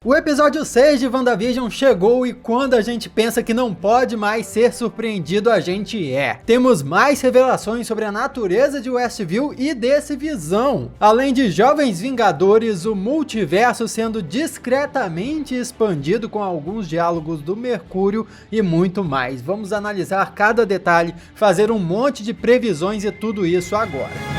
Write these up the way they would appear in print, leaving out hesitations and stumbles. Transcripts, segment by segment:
O episódio 6 de WandaVision chegou e quando a gente pensa que não pode mais ser surpreendido, a gente é. Temos mais revelações sobre a natureza de Westview e desse Visão. Além de jovens vingadores, o multiverso sendo discretamente expandido com alguns diálogos do Mercúrio e muito mais. Vamos analisar cada detalhe, fazer um monte de previsões e tudo isso agora.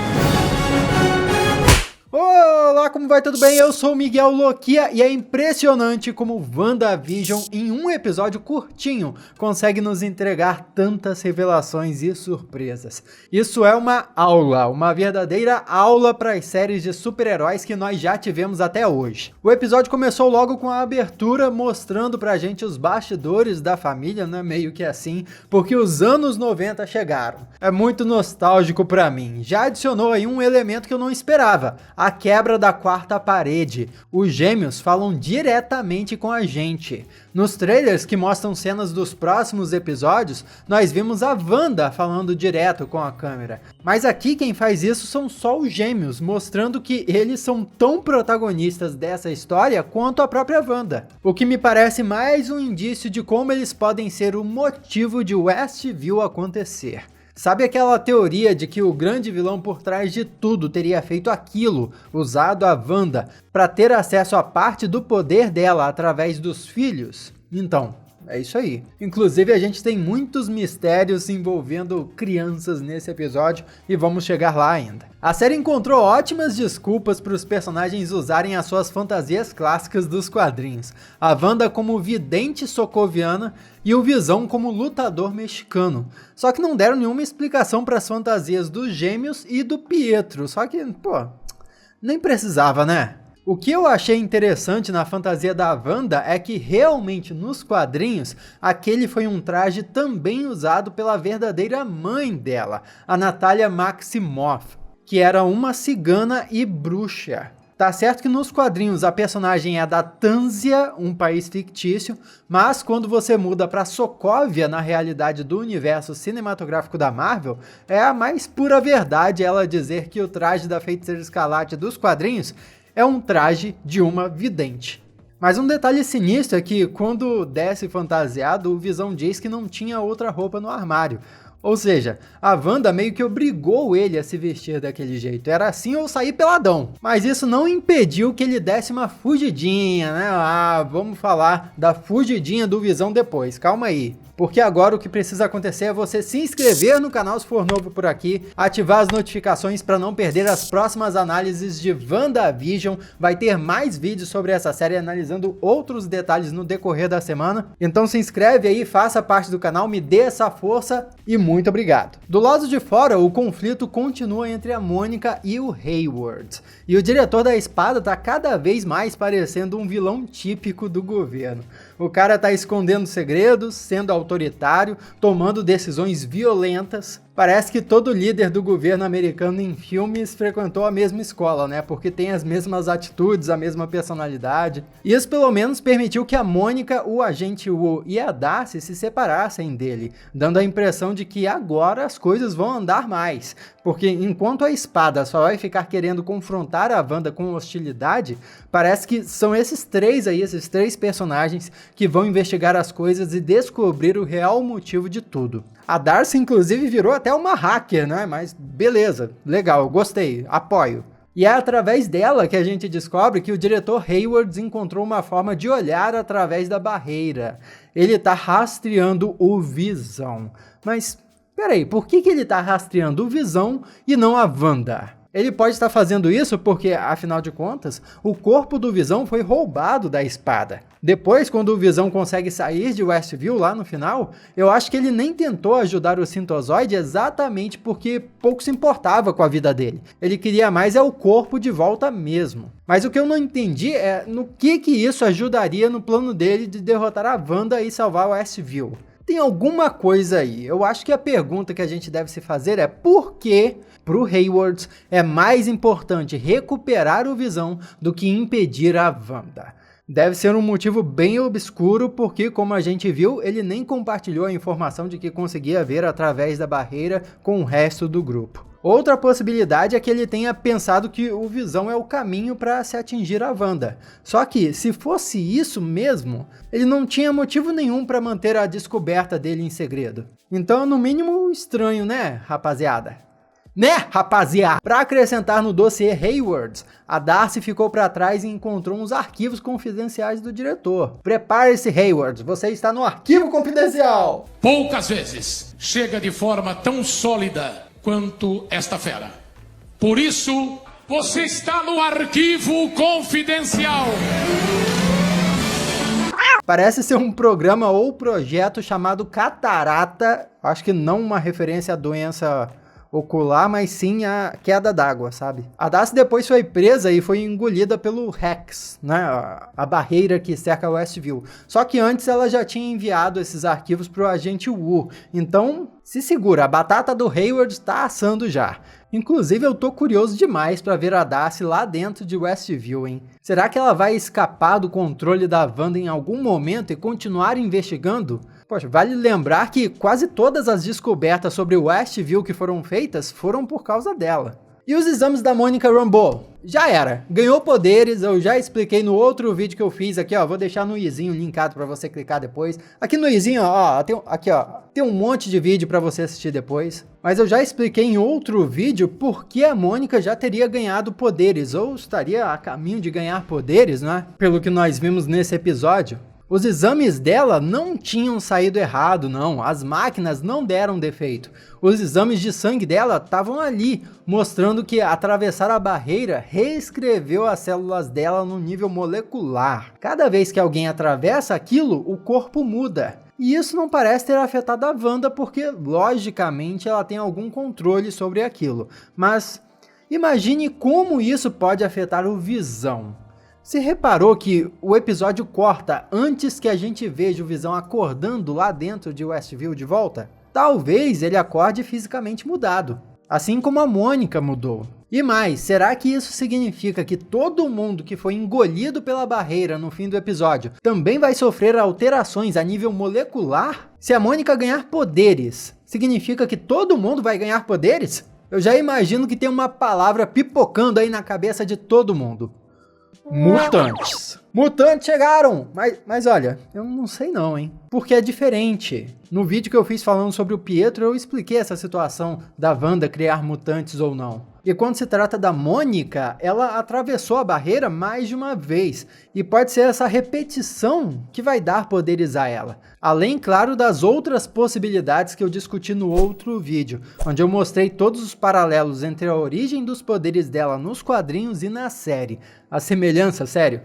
Olá, como vai? Tudo bem? Eu sou o Miguel Loquia e é impressionante como WandaVision, em um episódio curtinho, consegue nos entregar tantas revelações e surpresas. Isso é uma verdadeira aula para as séries de super-heróis que nós já tivemos até hoje. O episódio começou logo com a abertura mostrando pra gente os bastidores da família, né? Meio que assim, porque os anos 90 chegaram. É muito nostálgico pra mim. Já adicionou aí um elemento que eu não esperava. A quebra da quarta parede. Os gêmeos falam diretamente com a gente. Nos trailers que mostram cenas dos próximos episódios, nós vimos a Wanda falando direto com a câmera. Mas aqui quem faz isso são só os gêmeos, mostrando que eles são tão protagonistas dessa história quanto a própria Wanda. O que me parece mais um indício de como eles podem ser o motivo de Westview acontecer. Sabe aquela teoria de que o grande vilão por trás de tudo teria feito aquilo, usado a Wanda, para ter acesso a parte do poder dela através dos filhos? Então, é isso aí. Inclusive a gente tem muitos mistérios envolvendo crianças nesse episódio e vamos chegar lá ainda. A série encontrou ótimas desculpas para os personagens usarem as suas fantasias clássicas dos quadrinhos. A Wanda como vidente socoviana e o Visão como lutador mexicano. Só que não deram nenhuma explicação para as fantasias dos gêmeos e do Pietro. Só que, nem precisava, né? O que eu achei interessante na fantasia da Wanda é que realmente nos quadrinhos, aquele foi um traje também usado pela verdadeira mãe dela, a Natália Maximoff, que era uma cigana e bruxa. Tá certo que nos quadrinhos a personagem é da Tânsia, um país fictício, mas quando você muda para Sokovia na realidade do universo cinematográfico da Marvel, é a mais pura verdade ela dizer que o traje da Feiticeira Escarlate dos quadrinhos é um traje de uma vidente. Mas um detalhe sinistro é que quando desce fantasiado, o Visão diz que não tinha outra roupa no armário. Ou seja, a Wanda meio que obrigou ele a se vestir daquele jeito. Era assim ou sair peladão. Mas isso não impediu que ele desse uma fugidinha, né? Vamos falar da fugidinha do Visão depois. Calma aí. Porque agora o que precisa acontecer é você se inscrever no canal se for novo por aqui, ativar as notificações para não perder as próximas análises de WandaVision. Vai ter mais vídeos sobre essa série analisando outros detalhes no decorrer da semana. Então se inscreve aí, faça parte do canal, me dê essa força e muito obrigado. Do lado de fora, o conflito continua entre a Mônica e o Hayward. E o diretor da espada tá cada vez mais parecendo um vilão típico do governo. O cara tá escondendo segredos, sendo autoritário, tomando decisões violentas. Parece que todo líder do governo americano em filmes frequentou a mesma escola, né? Porque tem as mesmas atitudes, a mesma personalidade. Isso pelo menos permitiu que a Mônica, o agente Wu e a Darcy se separassem dele, dando a impressão de que agora as coisas vão andar mais. Porque enquanto a espada só vai ficar querendo confrontar a Wanda com hostilidade, parece que são esses três personagens que vão investigar as coisas e descobrir o real motivo de tudo. A Darcy, inclusive, virou até uma hacker, né? Mas beleza, legal, gostei, apoio. E é através dela que a gente descobre que o diretor Hayward encontrou uma forma de olhar através da barreira. Ele tá rastreando o Visão. Mas, peraí, por que ele tá rastreando o Visão e não a Wanda? Ele pode estar fazendo isso porque, afinal de contas, o corpo do Visão foi roubado da espada. Depois, quando o Visão consegue sair de Westview lá no final, eu acho que ele nem tentou ajudar o Sintozoide exatamente porque pouco se importava com a vida dele. Ele queria mais o corpo de volta mesmo. Mas o que eu não entendi é no que isso ajudaria no plano dele de derrotar a Wanda e salvar Westview. Tem alguma coisa aí. Eu acho que a pergunta que a gente deve se fazer é por que pro Hayward é mais importante recuperar o Visão do que impedir a Wanda. Deve ser um motivo bem obscuro porque, como a gente viu, ele nem compartilhou a informação de que conseguia ver através da barreira com o resto do grupo. Outra possibilidade é que ele tenha pensado que o Visão é o caminho para se atingir a Wanda. Só que, se fosse isso mesmo, ele não tinha motivo nenhum para manter a descoberta dele em segredo. Então, no mínimo, estranho, né, rapaziada? Pra acrescentar no dossiê Hayward, a Darcy ficou para trás e encontrou uns arquivos confidenciais do diretor. Prepare-se, Hayward, você está no arquivo confidencial! Poucas vezes chega de forma tão sólida quanto esta fera. Por isso, você está no arquivo confidencial. Parece ser um programa ou projeto chamado Catarata, acho que não uma referência à doença ocular, mas sim a queda d'água, sabe? A Darcy depois foi presa e foi engolida pelo Rex, né? A barreira que cerca Westview. Só que antes ela já tinha enviado esses arquivos pro agente Wu. Então, se segura, a batata do Hayward tá assando já. Inclusive, eu tô curioso demais para ver a Darcy lá dentro de Westview, hein? Será que ela vai escapar do controle da Wanda em algum momento e continuar investigando? Poxa, vale lembrar que quase todas as descobertas sobre Westview que foram feitas foram por causa dela. E os exames da Monica Rambeau? Já era, ganhou poderes, eu já expliquei no outro vídeo que eu fiz aqui, ó, vou deixar no izinho linkado para você clicar depois. Aqui no izinho, ó, tem um monte de vídeo para você assistir depois. Mas eu já expliquei em outro vídeo por que a Mônica já teria ganhado poderes, ou estaria a caminho de ganhar poderes, né? Pelo que nós vimos nesse episódio. Os exames dela não tinham saído errado, não. As máquinas não deram defeito. Os exames de sangue dela estavam ali, mostrando que atravessar a barreira reescreveu as células dela no nível molecular. Cada vez que alguém atravessa aquilo, o corpo muda. E isso não parece ter afetado a Wanda, porque, logicamente, ela tem algum controle sobre aquilo. Mas imagine como isso pode afetar o Visão. Você reparou que o episódio corta antes que a gente veja o Visão acordando lá dentro de Westview de volta? Talvez ele acorde fisicamente mudado, assim como a Mônica mudou. E mais, será que isso significa que todo mundo que foi engolido pela barreira no fim do episódio também vai sofrer alterações a nível molecular? Se a Mônica ganhar poderes, significa que todo mundo vai ganhar poderes? Eu já imagino que tem uma palavra pipocando aí na cabeça de todo mundo. Mutantes. Mutantes chegaram! Mas olha, eu não sei não, hein? Porque é diferente. No vídeo que eu fiz falando sobre o Pietro, eu expliquei essa situação da Wanda criar mutantes ou não. E quando se trata da Mônica, ela atravessou a barreira mais de uma vez. E pode ser essa repetição que vai dar poderes a ela. Além, claro, das outras possibilidades que eu discuti no outro vídeo, onde eu mostrei todos os paralelos entre a origem dos poderes dela nos quadrinhos e na série. As semelhanças, sério,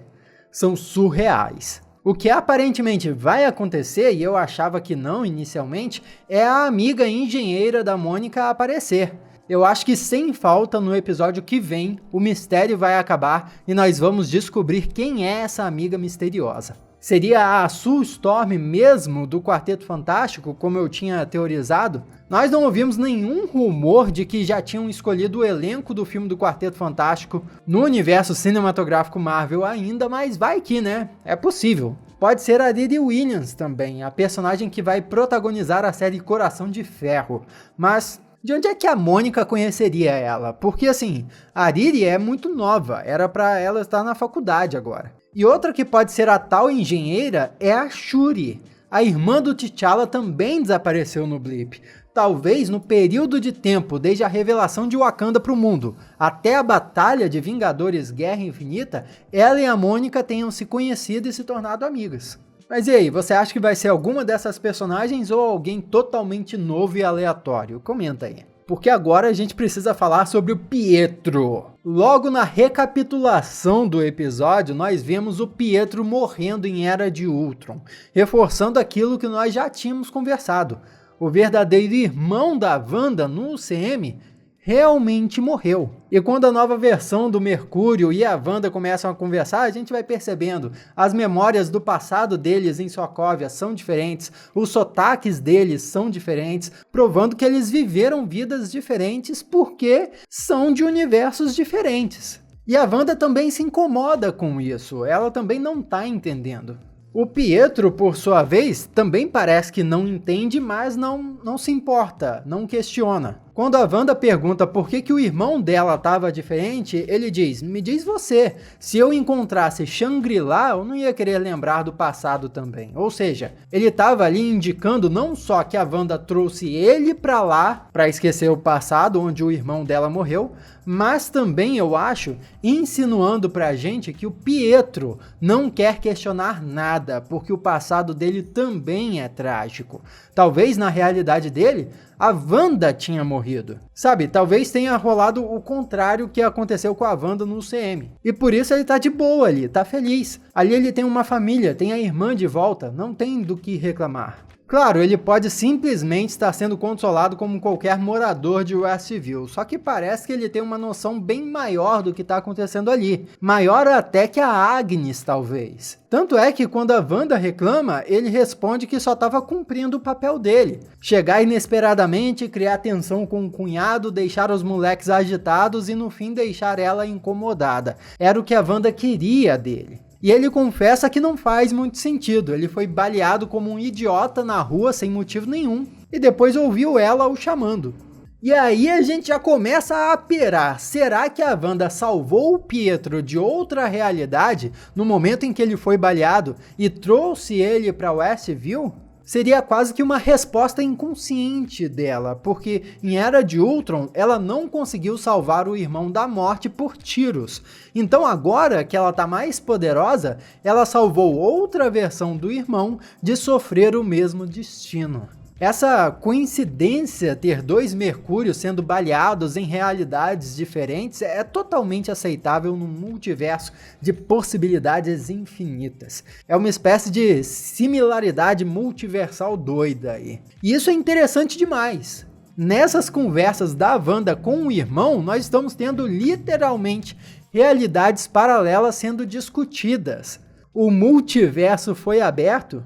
são surreais. O que aparentemente vai acontecer, e eu achava que não inicialmente, é a amiga engenheira da Mônica aparecer. Eu acho que sem falta no episódio que vem, o mistério vai acabar e nós vamos descobrir quem é essa amiga misteriosa. Seria a Sue Storm mesmo do Quarteto Fantástico, como eu tinha teorizado? Nós não ouvimos nenhum rumor de que já tinham escolhido o elenco do filme do Quarteto Fantástico no universo cinematográfico Marvel ainda, mas vai que, né? É possível. Pode ser a Riri Williams também, a personagem que vai protagonizar a série Coração de Ferro. Mas de onde é que a Mônica conheceria ela? Porque assim, a Riri é muito nova, era pra ela estar na faculdade agora. E outra que pode ser a tal engenheira é a Shuri. A irmã do T'Challa também desapareceu no blip. Talvez no período de tempo desde a revelação de Wakanda para o mundo até a batalha de Vingadores Guerra Infinita, ela e a Mônica tenham se conhecido e se tornado amigas. Mas e aí, você acha que vai ser alguma dessas personagens ou alguém totalmente novo e aleatório? Comenta aí. Porque agora a gente precisa falar sobre o Pietro. Logo na recapitulação do episódio, nós vemos o Pietro morrendo em Era de Ultron, reforçando aquilo que nós já tínhamos conversado. O verdadeiro irmão da Wanda no UCM realmente morreu. E quando a nova versão do Mercúrio e a Wanda começam a conversar, a gente vai percebendo as memórias do passado deles em Sokovia são diferentes, os sotaques deles são diferentes, provando que eles viveram vidas diferentes porque são de universos diferentes. E a Wanda também se incomoda com isso, ela também não está entendendo. O Pietro, por sua vez, também parece que não entende, mas não se importa, não questiona. Quando a Wanda pergunta por que o irmão dela estava diferente, ele diz, me diz você, se eu encontrasse Shangri-La, eu não ia querer lembrar do passado também. Ou seja, ele estava ali indicando não só que a Wanda trouxe ele para lá, para esquecer o passado, onde o irmão dela morreu, mas também, eu acho, insinuando pra gente que o Pietro não quer questionar nada, porque o passado dele também é trágico. Talvez, na realidade dele, a Wanda tinha morrido. Sabe, talvez tenha rolado o contrário que aconteceu com a Wanda no UCM. E por isso ele tá de boa ali, tá feliz. Ali ele tem uma família, tem a irmã de volta, não tem do que reclamar. Claro, ele pode simplesmente estar sendo consolado como qualquer morador de Westview, só que parece que ele tem uma noção bem maior do que está acontecendo ali. Maior até que a Agnes, talvez. Tanto é que quando a Wanda reclama, ele responde que só estava cumprindo o papel dele. Chegar inesperadamente, criar tensão com o cunhado, deixar os moleques agitados e no fim deixar ela incomodada. Era o que a Wanda queria dele. E ele confessa que não faz muito sentido, ele foi baleado como um idiota na rua sem motivo nenhum, e depois ouviu ela o chamando. E aí a gente já começa a apirar, será que a Wanda salvou o Pietro de outra realidade no momento em que ele foi baleado e trouxe ele para Westview? Seria quase que uma resposta inconsciente dela, porque em Era de Ultron ela não conseguiu salvar o irmão da morte por tiros. Então agora que ela tá mais poderosa, ela salvou outra versão do irmão de sofrer o mesmo destino. Essa coincidência ter dois Mercúrios sendo baleados em realidades diferentes é totalmente aceitável num multiverso de possibilidades infinitas. É uma espécie de similaridade multiversal doida aí. E isso é interessante demais. Nessas conversas da Wanda com o irmão, nós estamos tendo literalmente realidades paralelas sendo discutidas. O multiverso foi aberto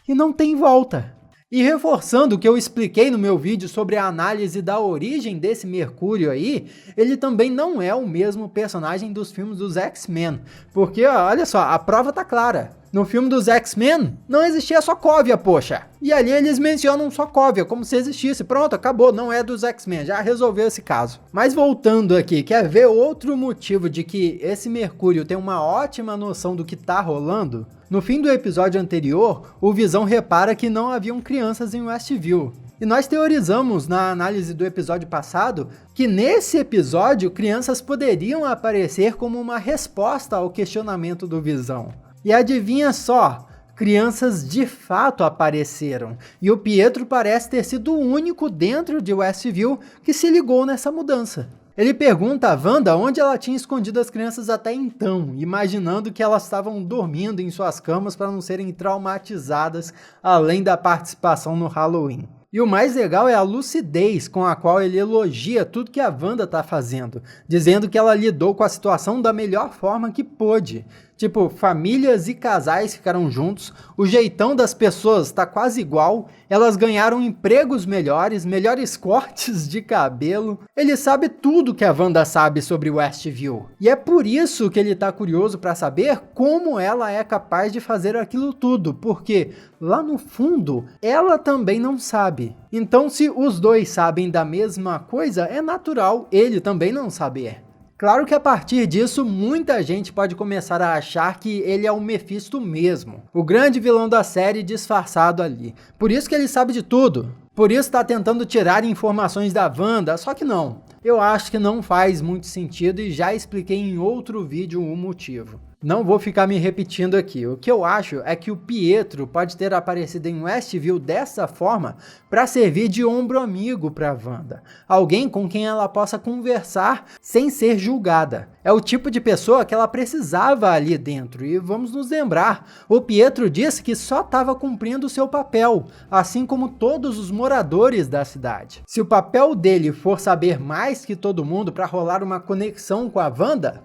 e não tem volta. E reforçando o que eu expliquei no meu vídeo sobre a análise da origem desse Mercúrio aí, ele também não é o mesmo personagem dos filmes dos X-Men. Porque, olha só, a prova tá clara. No filme dos X-Men, não existia Sokovia, poxa. E ali eles mencionam Sokovia, como se existisse. Pronto, acabou, não é dos X-Men, já resolveu esse caso. Mas voltando aqui, quer ver outro motivo de que esse Mercúrio tem uma ótima noção do que tá rolando? No fim do episódio anterior, o Visão repara que não haviam crianças em Westview. E nós teorizamos na análise do episódio passado que nesse episódio crianças poderiam aparecer como uma resposta ao questionamento do Visão. E adivinha só, crianças de fato apareceram, e o Pietro parece ter sido o único dentro de Westview que se ligou nessa mudança. Ele pergunta a Wanda onde ela tinha escondido as crianças até então, imaginando que elas estavam dormindo em suas camas para não serem traumatizadas, além da participação no Halloween. E o mais legal é a lucidez com a qual ele elogia tudo que a Wanda está fazendo, dizendo que ela lidou com a situação da melhor forma que pôde. Tipo, famílias e casais ficaram juntos, o jeitão das pessoas tá quase igual, elas ganharam empregos melhores, melhores cortes de cabelo. Ele sabe tudo que a Wanda sabe sobre Westview. E é por isso que ele tá curioso para saber como ela é capaz de fazer aquilo tudo, porque lá no fundo, ela também não sabe. Então, se os dois sabem da mesma coisa, é natural ele também não saber. Claro que a partir disso, muita gente pode começar a achar que ele é o Mephisto mesmo, o grande vilão da série disfarçado ali. Por isso que ele sabe de tudo. Por isso está tentando tirar informações da Wanda, só que não. Eu acho que não faz muito sentido e já expliquei em outro vídeo o motivo. Não vou ficar me repetindo aqui. O que eu acho é que o Pietro pode ter aparecido em Westview dessa forma para servir de ombro amigo para Wanda. Alguém com quem ela possa conversar sem ser julgada. É o tipo de pessoa que ela precisava ali dentro. E vamos nos lembrar, o Pietro disse que só estava cumprindo o seu papel, assim como todos os moradores da cidade. Se o papel dele for saber mais que todo mundo para rolar uma conexão com a Wanda,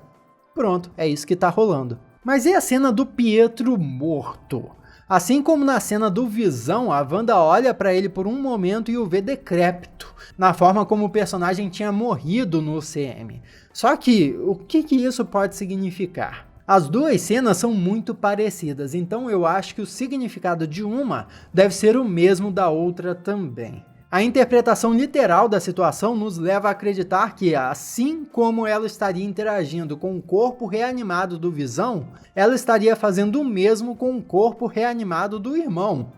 pronto, é isso que tá rolando. Mas e a cena do Pietro morto? Assim como na cena do Visão, a Wanda olha para ele por um momento e o vê decrépito, na forma como o personagem tinha morrido no UCM. Só que, o que isso pode significar? As duas cenas são muito parecidas, então eu acho que o significado de uma deve ser o mesmo da outra também. A interpretação literal da situação nos leva a acreditar que, assim como ela estaria interagindo com o corpo reanimado do Visão, ela estaria fazendo o mesmo com o corpo reanimado do irmão.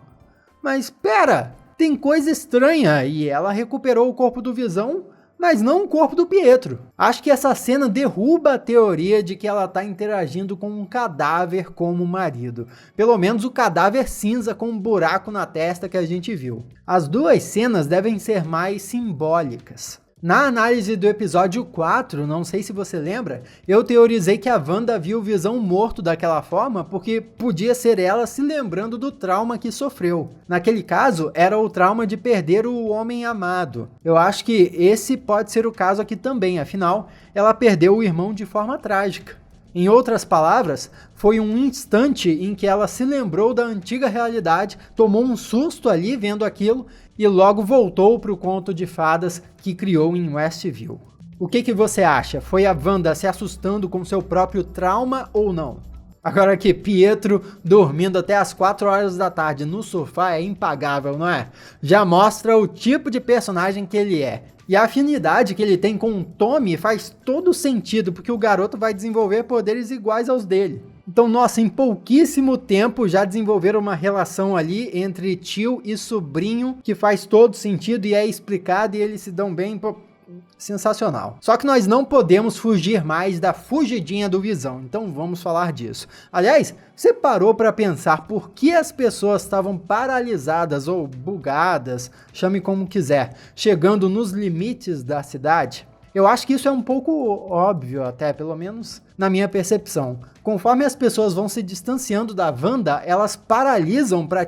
Mas pera, tem coisa estranha, e ela recuperou o corpo do Visão, mas não o corpo do Pietro. Acho que essa cena derruba a teoria de que ela está interagindo com um cadáver como marido. Pelo menos o cadáver cinza com um buraco na testa que a gente viu. As duas cenas devem ser mais simbólicas. Na análise do episódio 4, não sei se você lembra, eu teorizei que a Wanda viu o Visão morto daquela forma porque podia ser ela se lembrando do trauma que sofreu. Naquele caso, era o trauma de perder o homem amado. Eu acho que esse pode ser o caso aqui também, afinal, ela perdeu o irmão de forma trágica. Em outras palavras, foi um instante em que ela se lembrou da antiga realidade, tomou um susto ali vendo aquilo e logo voltou para o conto de fadas que criou em Westview. O que você acha? Foi a Wanda se assustando com seu próprio trauma ou não? Agora que Pietro dormindo até as 4 horas da tarde no sofá é impagável, não é? Já mostra o tipo de personagem que ele é. E a afinidade que ele tem com o Tommy faz todo sentido, porque o garoto vai desenvolver poderes iguais aos dele. Então, nossa, em pouquíssimo tempo já desenvolveram uma relação ali entre tio e sobrinho que faz todo sentido e é explicado e eles se dão bem. Pô, sensacional. Só que nós não podemos fugir mais da fugidinha do Visão, então vamos falar disso. Aliás, você parou para pensar por que as pessoas estavam paralisadas ou bugadas, chame como quiser, chegando nos limites da cidade? Eu acho que isso é um pouco óbvio até, pelo menos na minha percepção. Conforme as pessoas vão se distanciando da Wanda, elas paralisam para,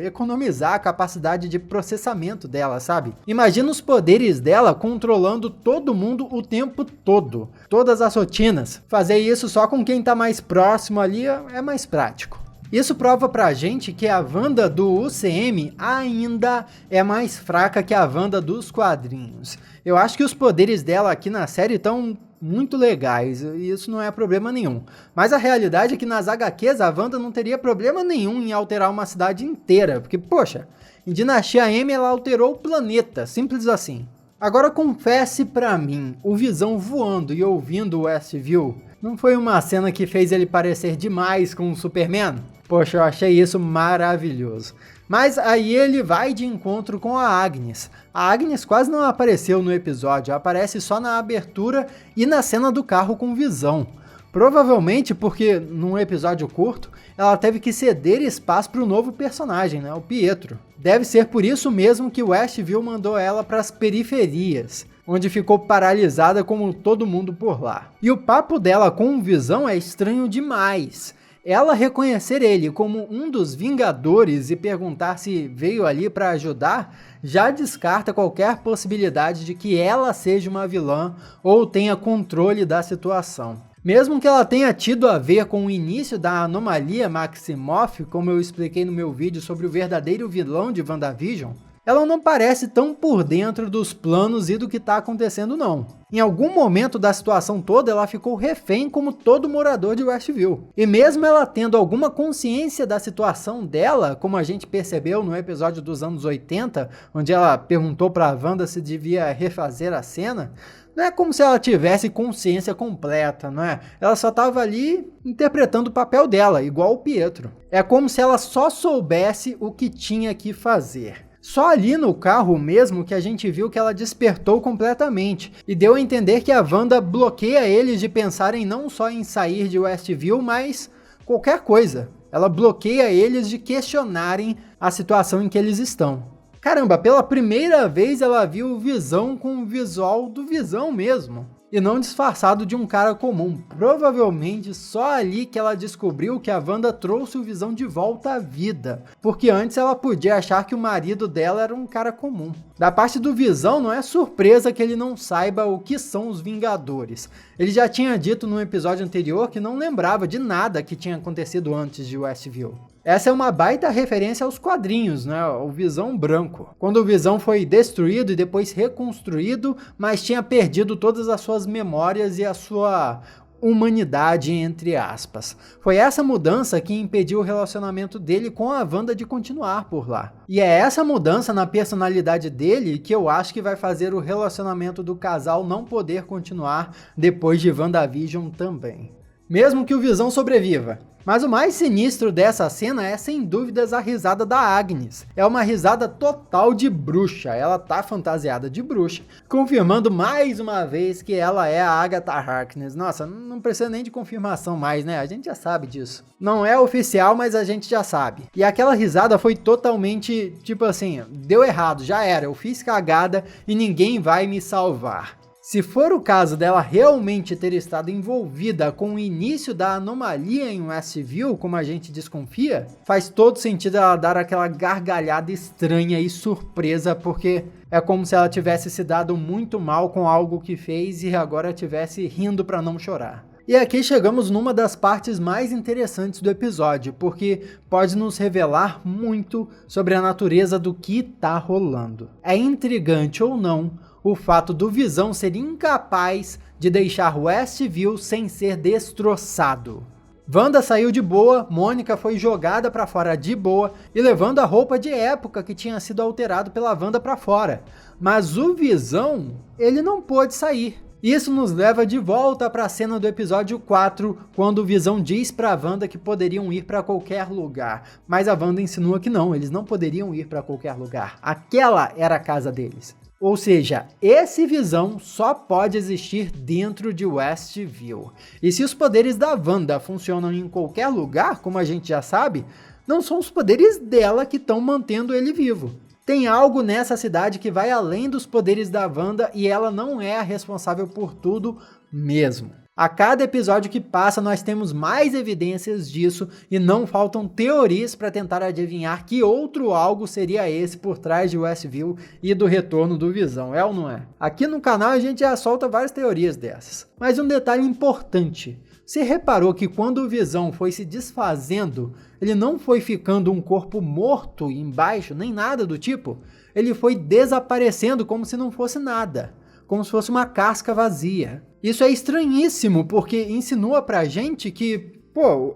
economizar a capacidade de processamento dela, sabe? Imagina os poderes dela controlando todo mundo o tempo todo. Todas as rotinas. Fazer isso só com quem tá mais próximo ali é mais prático. Isso prova pra gente que a Wanda do UCM ainda é mais fraca que a Wanda dos quadrinhos. Eu acho que os poderes dela aqui na série estão muito legais, e isso não é problema nenhum. Mas a realidade é que nas HQs a Wanda não teria problema nenhum em alterar uma cidade inteira, porque, poxa, em Dinastia M ela alterou o planeta, simples assim. Agora confesse pra mim, o Visão voando e ouvindo o Westview, não foi uma cena que fez ele parecer demais com o Superman? Poxa, eu achei isso maravilhoso. Mas aí ele vai de encontro com a Agnes. A Agnes quase não apareceu no episódio, aparece só na abertura e na cena do carro com Visão. Provavelmente porque, num episódio curto, ela teve que ceder espaço para o novo personagem, né, o Pietro. Deve ser por isso mesmo que o Westview mandou ela para as periferias, onde ficou paralisada como todo mundo por lá. E o papo dela com o Visão é estranho demais. Ela reconhecer ele como um dos Vingadores e perguntar se veio ali para ajudar, já descarta qualquer possibilidade de que ela seja uma vilã ou tenha controle da situação. Mesmo que ela tenha tido a ver com o início da anomalia Maximoff, como eu expliquei no meu vídeo sobre o verdadeiro vilão de WandaVision, ela não parece tão por dentro dos planos e do que está acontecendo não. Em algum momento da situação toda ela ficou refém como todo morador de Westview. E mesmo ela tendo alguma consciência da situação dela, como a gente percebeu no episódio dos anos 80, onde ela perguntou para a Wanda se devia refazer a cena, não é como se ela tivesse consciência completa, não é? Ela só estava ali interpretando o papel dela, igual o Pietro. É como se ela só soubesse o que tinha que fazer. Só ali no carro mesmo que a gente viu que ela despertou completamente e deu a entender que a Wanda bloqueia eles de pensarem não só em sair de Westview, mas qualquer coisa. Ela bloqueia eles de questionarem a situação em que eles estão. Caramba, pela primeira vez ela viu o Visão com o visual do Visão mesmo. E não disfarçado de um cara comum. Provavelmente só ali que ela descobriu que a Wanda trouxe o Visão de volta à vida. Porque antes ela podia achar que o marido dela era um cara comum. Da parte do Visão, não é surpresa que ele não saiba o que são os Vingadores. Ele já tinha dito no episódio anterior que não lembrava de nada que tinha acontecido antes de Westview. Essa é uma baita referência aos quadrinhos, né? O Visão branco. Quando o Visão foi destruído e depois reconstruído, mas tinha perdido todas as suas memórias e a sua humanidade, entre aspas. Foi essa mudança que impediu o relacionamento dele com a Wanda de continuar por lá. E é essa mudança na personalidade dele que eu acho que vai fazer o relacionamento do casal não poder continuar depois de WandaVision também. Mesmo que o Visão sobreviva. Mas o mais sinistro dessa cena é sem dúvidas a risada da Agnes. É uma risada total de bruxa, ela tá fantasiada de bruxa, confirmando mais uma vez que ela é a Agatha Harkness. Nossa, não precisa nem de confirmação mais, né? A gente já sabe disso. Não é oficial, mas a gente já sabe. E aquela risada foi totalmente, tipo assim, deu errado, já era, eu fiz cagada e ninguém vai me salvar. Se for o caso dela realmente ter estado envolvida com o início da anomalia em Westview, como a gente desconfia, faz todo sentido ela dar aquela gargalhada estranha e surpresa, porque é como se ela tivesse se dado muito mal com algo que fez e agora estivesse rindo para não chorar. E aqui chegamos numa das partes mais interessantes do episódio, porque pode nos revelar muito sobre a natureza do que tá rolando. É intrigante ou não o fato do Visão ser incapaz de deixar Westview sem ser destroçado. Wanda saiu de boa, Mônica foi jogada para fora de boa e levando a roupa de época que tinha sido alterado pela Wanda para fora. Mas o Visão, ele não pôde sair. Isso nos leva de volta para a cena do episódio 4, quando o Visão diz para a Wanda que poderiam ir para qualquer lugar. Mas a Wanda insinua que não, eles não poderiam ir para qualquer lugar. Aquela era a casa deles. Ou seja, esse Visão só pode existir dentro de Westview. E se os poderes da Wanda funcionam em qualquer lugar, como a gente já sabe, não são os poderes dela que estão mantendo ele vivo. Tem algo nessa cidade que vai além dos poderes da Wanda e ela não é a responsável por tudo mesmo. A cada episódio que passa, nós temos mais evidências disso e não faltam teorias para tentar adivinhar que outro algo seria esse por trás de Westview e do retorno do Visão, é ou não é? Aqui no canal a gente já solta várias teorias dessas. Mas um detalhe importante, você reparou que quando o Visão foi se desfazendo, ele não foi ficando um corpo morto embaixo, nem nada do tipo? Ele foi desaparecendo como se não fosse nada, como se fosse uma casca vazia. Isso é estranhíssimo, porque insinua pra gente que,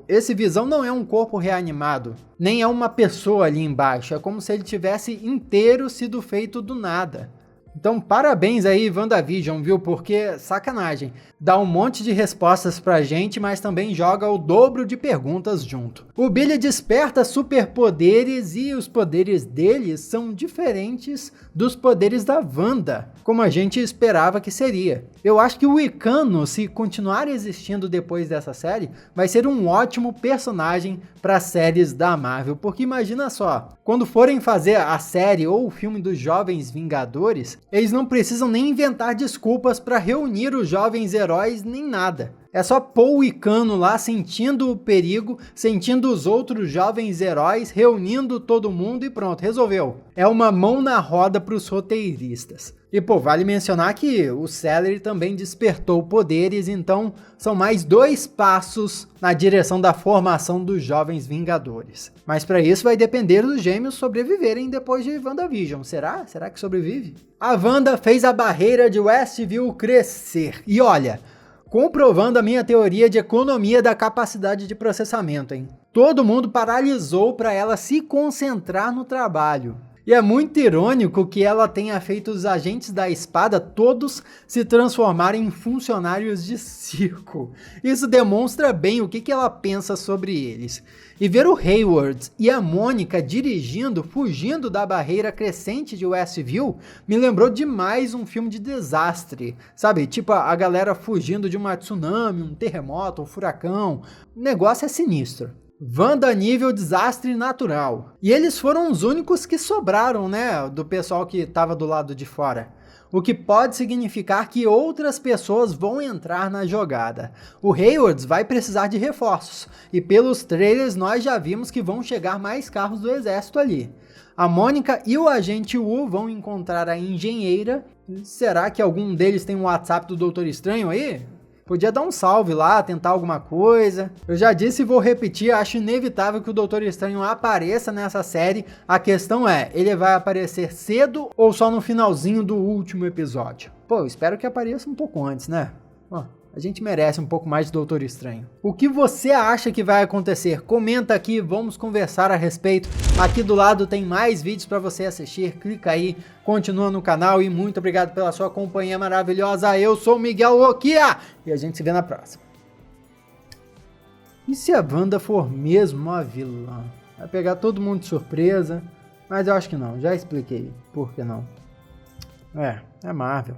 esse Visão não é um corpo reanimado, nem é uma pessoa ali embaixo, é como se ele tivesse inteiro sido feito do nada. Então parabéns aí WandaVision, viu, porque sacanagem, dá um monte de respostas pra gente, mas também joga o dobro de perguntas junto. O Billy desperta superpoderes e os poderes dele são diferentes dos poderes da Wanda, como a gente esperava que seria. Eu acho que o Wicano, se continuar existindo depois dessa série, vai ser um ótimo personagem para séries da Marvel, porque imagina só, quando forem fazer a série ou o filme dos Jovens Vingadores, eles não precisam nem inventar desculpas para reunir os jovens heróis nem nada. É só pôr o Wicano lá sentindo o perigo, sentindo os outros jovens heróis, reunindo todo mundo e pronto, resolveu. É uma mão na roda para os roteiristas. E vale mencionar que o Celery também despertou poderes, então são mais 2 passos na direção da formação dos Jovens Vingadores. Mas para isso vai depender dos gêmeos sobreviverem depois de WandaVision. Será? Será que sobrevive? A Wanda fez a barreira de Westview crescer. E olha, comprovando a minha teoria de economia da capacidade de processamento, hein? Todo mundo paralisou para ela se concentrar no trabalho. E é muito irônico que ela tenha feito os agentes da espada todos se transformarem em funcionários de circo. Isso demonstra bem o que ela pensa sobre eles. E ver o Hayward e a Mônica dirigindo, fugindo da barreira crescente de Westview, me lembrou demais um filme de desastre. Sabe, tipo a galera fugindo de uma tsunami, um terremoto, um furacão. O negócio é sinistro. Wanda nível desastre natural. E eles foram os únicos que sobraram, né, do pessoal que estava do lado de fora. O que pode significar que outras pessoas vão entrar na jogada. O Hayward vai precisar de reforços. E pelos trailers nós já vimos que vão chegar mais carros do exército ali. A Mônica e o agente Wu vão encontrar a engenheira. Será que algum deles tem um WhatsApp do Doutor Estranho aí? Podia dar um salve lá, tentar alguma coisa. Eu já disse e vou repetir, acho inevitável que o Doutor Estranho apareça nessa série. A questão é, ele vai aparecer cedo ou só no finalzinho do último episódio? Espero que apareça um pouco antes, né? A gente merece um pouco mais de Doutor Estranho. O que você acha que vai acontecer? Comenta aqui, vamos conversar a respeito. Aqui do lado tem mais vídeos para você assistir. Clica aí, continua no canal e muito obrigado pela sua companhia maravilhosa. Eu sou o Miguel Loquia e a gente se vê na próxima. E se a Wanda for mesmo uma vilã? Vai pegar todo mundo de surpresa, mas eu acho que não. Já expliquei por que não. É Marvel.